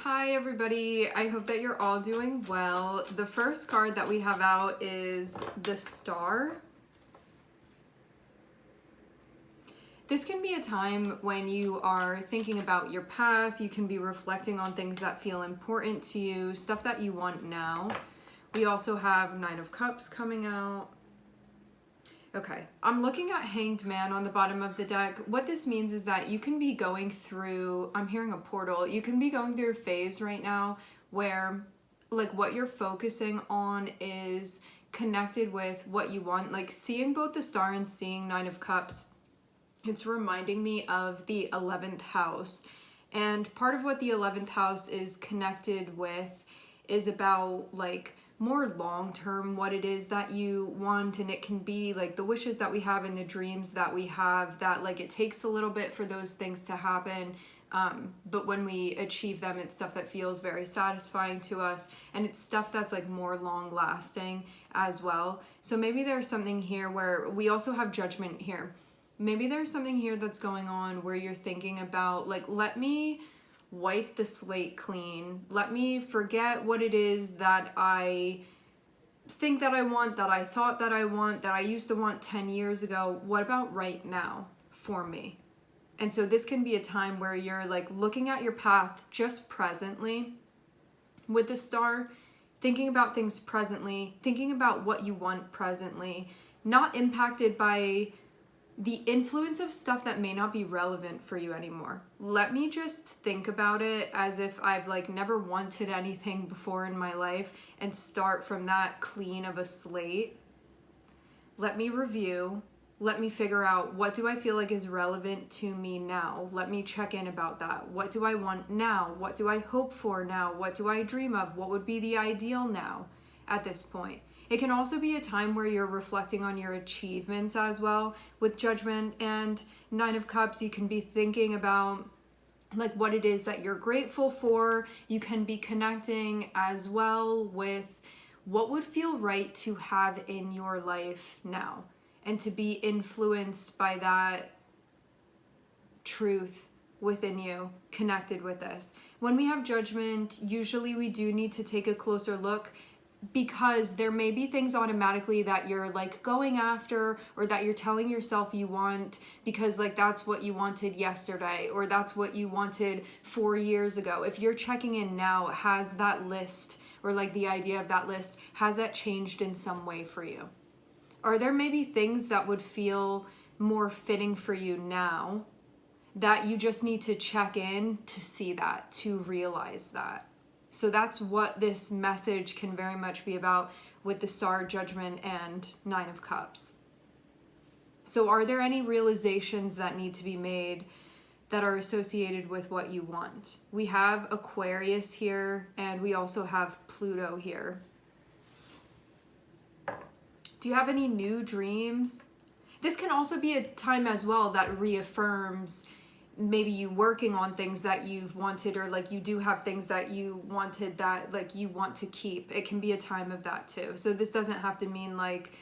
Hi everybody, I hope that you're all doing well. The first card that we have out is the Star. This can be a time when you are thinking about your path. You can be reflecting on things that feel important to you, stuff that you want now. We also have Nine of Cups coming out. Okay, I'm looking at Hanged Man on the bottom of the deck. What this means is that you can be going through, I'm hearing a portal, you can be going through a phase right now where like what you're focusing on is connected with what you want. Like seeing both the Star and seeing Nine of Cups, it's reminding me of the 11th house. And part of what the 11th house is connected with is about like more long-term what it is that you want, and it can be like the wishes that we have and the dreams that we have that like it takes a little bit for those things to happen, but when we achieve them, it's stuff that feels very satisfying to us, and it's stuff that's like more long-lasting as well. So maybe there's something here where we also have Judgment here. Maybe there's something here that's going on where you're thinking about like, let me wipe the slate clean. Let me forget what it is that I think that I want, that I thought that I want, that I used to want 10 years ago. What about right now for me? And so this can be a time where you're like looking at your path just presently with the Star, thinking about things presently, thinking about what you want presently, not impacted by the influence of stuff that may not be relevant for you anymore. Let me just think about it as if I've like never wanted anything before in my life and start from that clean of a slate. Let me review. Let me figure out, what do I feel like is relevant to me now? Let me check in about that. What do I want now? What do I hope for now? What do I dream of? What would be the ideal now at this point? It can also be a time where you're reflecting on your achievements as well. With Judgment and Nine of Cups, you can be thinking about like what it is that you're grateful for. You can be connecting as well with what would feel right to have in your life now, and to be influenced by that truth within you connected with this. When we have Judgment, usually we do need to take a closer look, because there may be things automatically that you're like going after, or that you're telling yourself you want because like that's what you wanted yesterday, or that's what you wanted 4 years ago. If you're checking in now, has that list, or like the idea of that list, has that changed in some way for you? Are there maybe things that would feel more fitting for you now that you just need to check in to see that, to realize that? So that's what this message can very much be about with the Star, Judgment, and Nine of Cups. So are there any realizations that need to be made that are associated with what you want? We have Aquarius here, and we also have Pluto here. Do you have any new dreams? This can also be a time as well that reaffirms maybe you working on things that you've wanted, or like you do have things that you wanted that like you want to keep. It can be a time of that too. So this doesn't have to mean like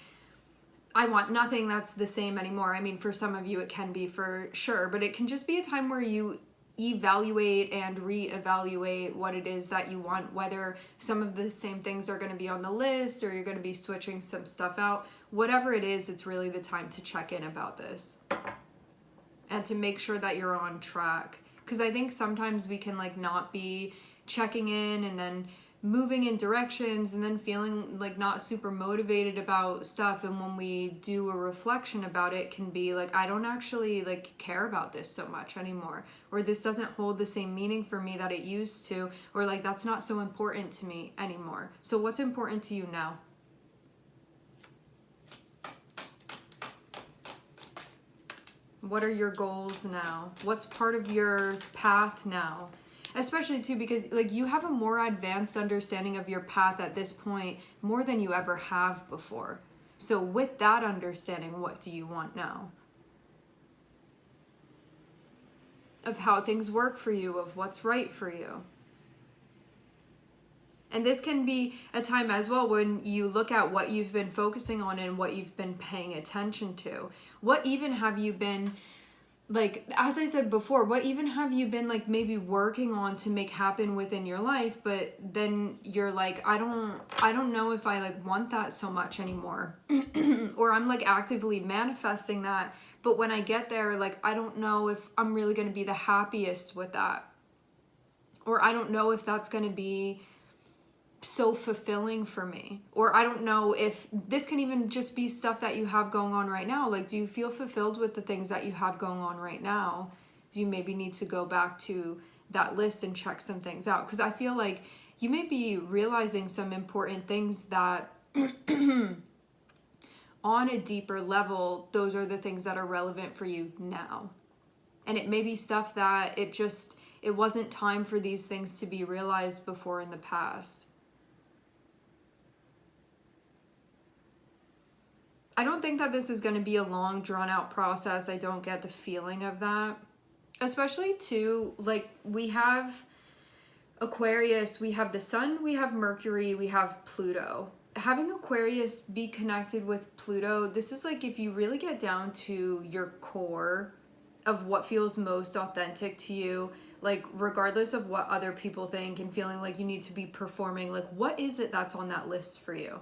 I want nothing that's the same anymore. I mean, for some of you it can be for sure, but it can just be a time where you evaluate and reevaluate what it is that you want, whether some of the same things are going to be on the list or you're going to be switching some stuff out. Whatever it is, it's really the time to check in about this and to make sure that you're on track. Because I think sometimes we can like not be checking in and then moving in directions and then feeling like not super motivated about stuff, and when we do a reflection about it, can be like, I don't actually like care about this so much anymore, or this doesn't hold the same meaning for me that it used to, or like that's not so important to me anymore. So what's important to you now? What are your goals now? What's part of your path now? Especially too, because like you have a more advanced understanding of your path at this point, more than you ever have before. So with that understanding, what do you want now? Of how things work for you, of what's right for you. And this can be a time as well when you look at what you've been focusing on and what you've been paying attention to. What even have you been like, as I said before, what even have you been like maybe working on to make happen within your life, but then you're like, I don't know if I like want that so much anymore. Or I'm like actively manifesting that, but when I get there, like, I don't know if I'm really going to be the happiest with that. Or I don't know if that's going to be so fulfilling for me. Or I don't know if this can even just be stuff that you have going on right now. Like, do you feel fulfilled with the things that you have going on right now? Do you maybe need to go back to that list and check some things out? Because I feel like you may be realizing some important things that on a deeper level, those are the things that are relevant for you now. And it may be stuff that it wasn't time for these things to be realized before in the past. I don't think that this is going to be a long, drawn-out process. I don't get the feeling of that. Especially, too, like, we have Aquarius, we have the Sun, we have Mercury, we have Pluto. Having Aquarius be connected with Pluto, this is like if you really get down to your core of what feels most authentic to you, like regardless of what other people think and feeling like you need to be performing, like what is it that's on that list for you?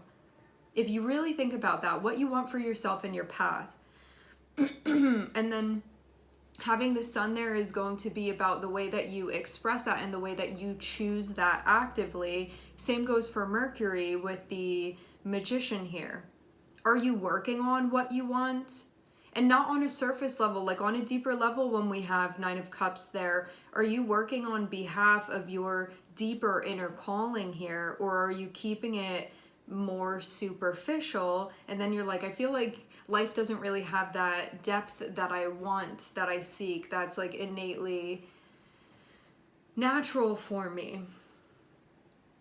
If you really think about that, what you want for yourself and your path. And then having the Sun there is going to be about the way that you express that and the way that you choose that actively. Same goes for Mercury with the Magician here. Are you working on what you want? And not on a surface level, like on a deeper level when we have Nine of Cups there. Are you working on behalf of your deeper inner calling here? Or are you keeping it more superficial? And then you're like, I feel like life doesn't really have that depth that I want, that I seek, that's like innately natural for me.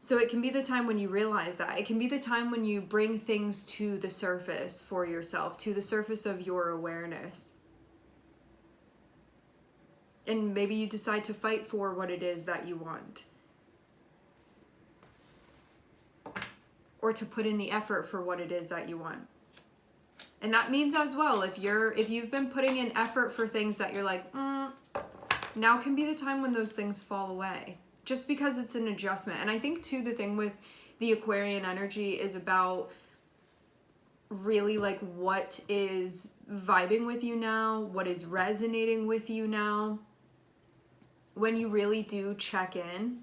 So it can be the time when you realize that. It can be the time when you bring things to the surface for yourself, to the surface of your awareness. And maybe you decide to fight for what it is that you want. Or to put in the effort for what it is that you want. And that means as well, if you've been putting in effort for things that you're like, now can be the time when those things fall away. Just because it's an adjustment. And I think too, the thing with the Aquarian energy is about really like what is vibing with you now, what is resonating with you now. When you really do check in,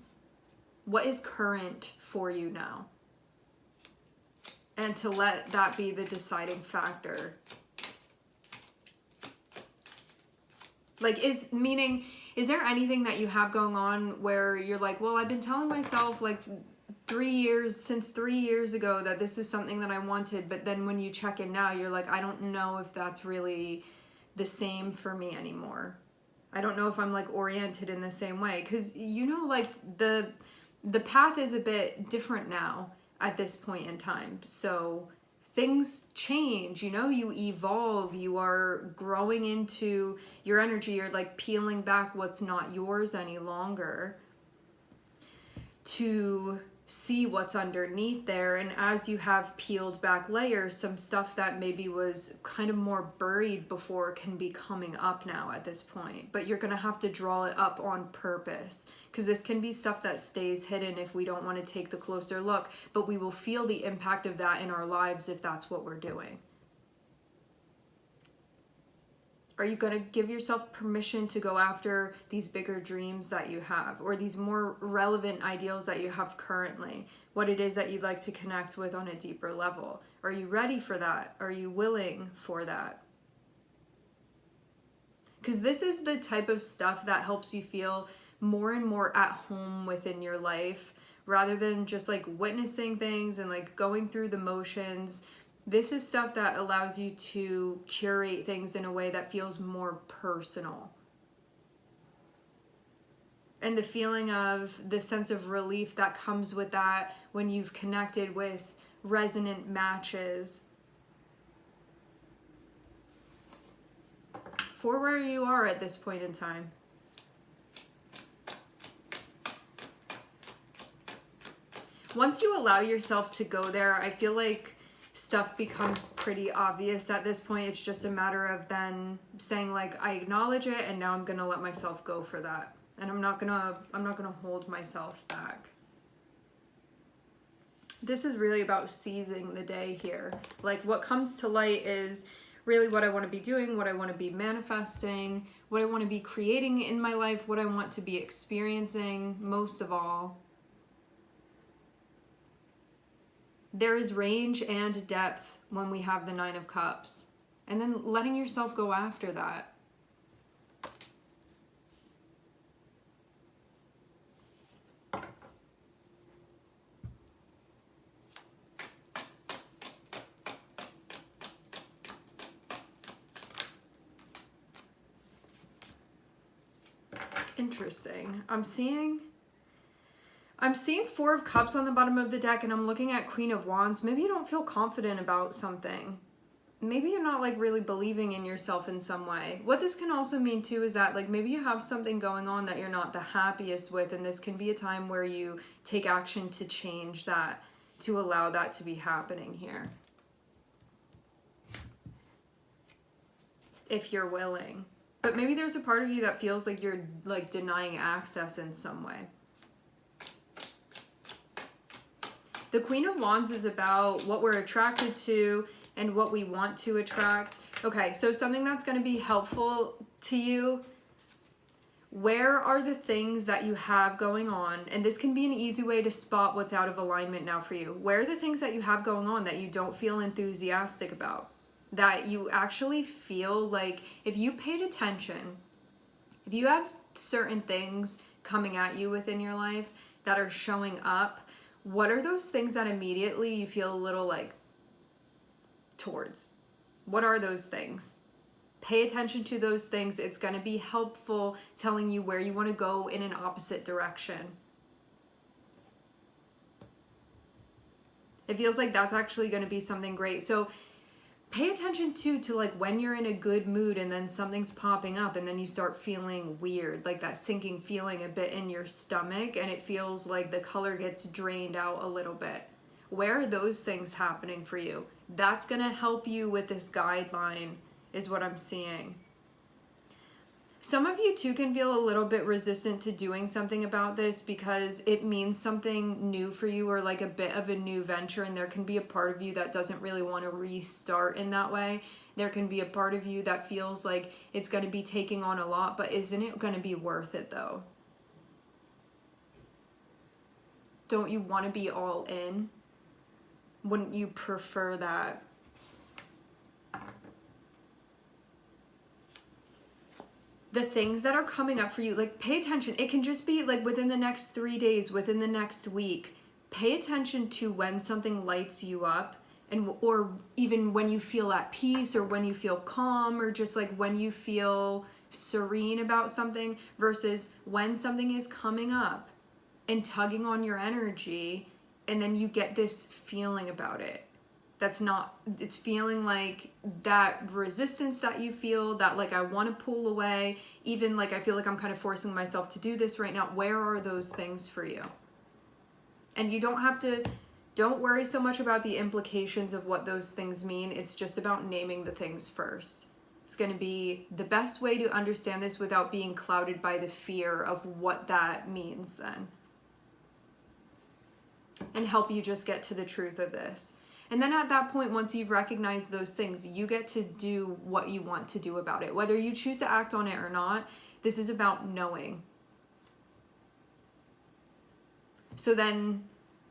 what is current for you now? And to let that be the deciding factor. Like, is there anything that you have going on where you're like, well, I've been telling myself like 3 years ago that this is something that I wanted, but then when you check in now, you're like, I don't know if that's really the same for me anymore. I don't know if I'm like oriented in the same way. Because, you know, like the path is a bit different now at this point in time. So things change, you know, you evolve, you are growing into your energy, you're like peeling back what's not yours any longer to see what's underneath there. And as you have peeled back layers, some stuff that maybe was kind of more buried before can be coming up now at this point. But you're gonna have to draw it up on purpose, because this can be stuff that stays hidden if we don't want to take the closer look, but we will feel the impact of that in our lives if that's what we're doing. Are you going to give yourself permission to go after these bigger dreams that you have, or these more relevant ideals that you have currently? What it is that you'd like to connect with on a deeper level? Are you ready for that? Are you willing for that? Because this is the type of stuff that helps you feel more and more at home within your life, rather than just like witnessing things and like going through the motions. This is stuff that allows you to curate things in a way that feels more personal. And the feeling of the sense of relief that comes with that when you've connected with resonant matches for where you are at this point in time. Once you allow yourself to go there, I feel like stuff becomes pretty obvious at this point. It's just a matter of then saying like, I acknowledge it, and now I'm gonna let myself go for that. And I'm not gonna hold myself back. This is really about seizing the day here. Like, what comes to light is really what I want to be doing, what I want to be manifesting, what I want to be creating in my life, what I want to be experiencing most of all. There is range and depth when we have the Nine of Cups. And then letting yourself go after that. Interesting. I'm seeing Four of Cups on the bottom of the deck, and I'm looking at Queen of Wands. Maybe you don't feel confident about something. Maybe you're not like really believing in yourself in some way. What this can also mean too is that like maybe you have something going on that you're not the happiest with, and this can be a time where you take action to change that, to allow that to be happening here. If you're willing. But maybe there's a part of you that feels like you're like denying access in some way. The Queen of Wands is about what we're attracted to and what we want to attract. Okay, so something that's going to be helpful to you. Where are the things that you have going on? And this can be an easy way to spot what's out of alignment now for you. Where are the things that you have going on that you don't feel enthusiastic about? That you actually feel like if you paid attention, if you have certain things coming at you within your life that are showing up, what are those things that immediately you feel a little like towards? What are those things? Pay attention to those things. It's going to be helpful telling you where you want to go in an opposite direction. It feels like that's actually going to be something great. So pay attention to like when you're in a good mood and then something's popping up and then you start feeling weird, like that sinking feeling a bit in your stomach, and it feels like the color gets drained out a little bit. Where are those things happening for you? That's going to help you with this guideline is what I'm seeing. Some of you too can feel a little bit resistant to doing something about this because it means something new for you or like a bit of a new venture, and there can be a part of you that doesn't really want to restart in that way. There can be a part of you that feels like it's going to be taking on a lot, but isn't it going to be worth it though? Don't you want to be all in? Wouldn't you prefer that? The things that are coming up for you, like pay attention. It can just be like within the next 3 days, within the next week. Pay attention to when something lights you up, and or even when you feel at peace or when you feel calm or just like when you feel serene about something versus when something is coming up and tugging on your energy and then you get this feeling about it. That's not, it's feeling like that resistance that you feel, that like I want to pull away, even like I feel like I'm kind of forcing myself to do this right now. Where are those things for you? And you don't worry so much about the implications of what those things mean. It's just about naming the things first. It's going to be the best way to understand this without being clouded by the fear of what that means then. And help you just get to the truth of this. And then at that point, once you've recognized those things, you get to do what you want to do about it. Whether you choose to act on it or not, this is about knowing. So then,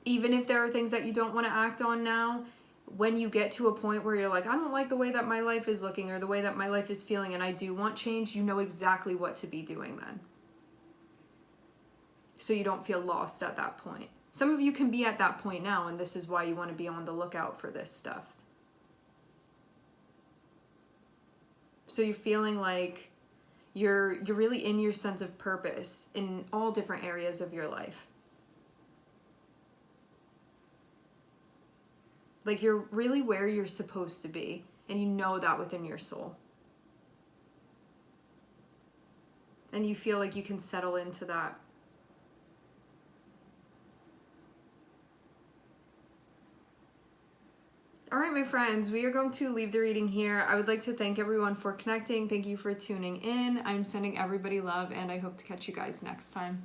even if there are things that you don't want to act on now, when you get to a point where you're like, I don't like the way that my life is looking or the way that my life is feeling and I do want change, you know exactly what to be doing then. So you don't feel lost at that point. Some of you can be at that point now, and this is why you want to be on the lookout for this stuff. So you're feeling like you're really in your sense of purpose in all different areas of your life. Like you're really where you're supposed to be, and you know that within your soul. And you feel like you can settle into that. All right, my friends, we are going to leave the reading here. I would like to thank everyone for connecting. Thank you for tuning in. I'm sending everybody love, and I hope to catch you guys next time.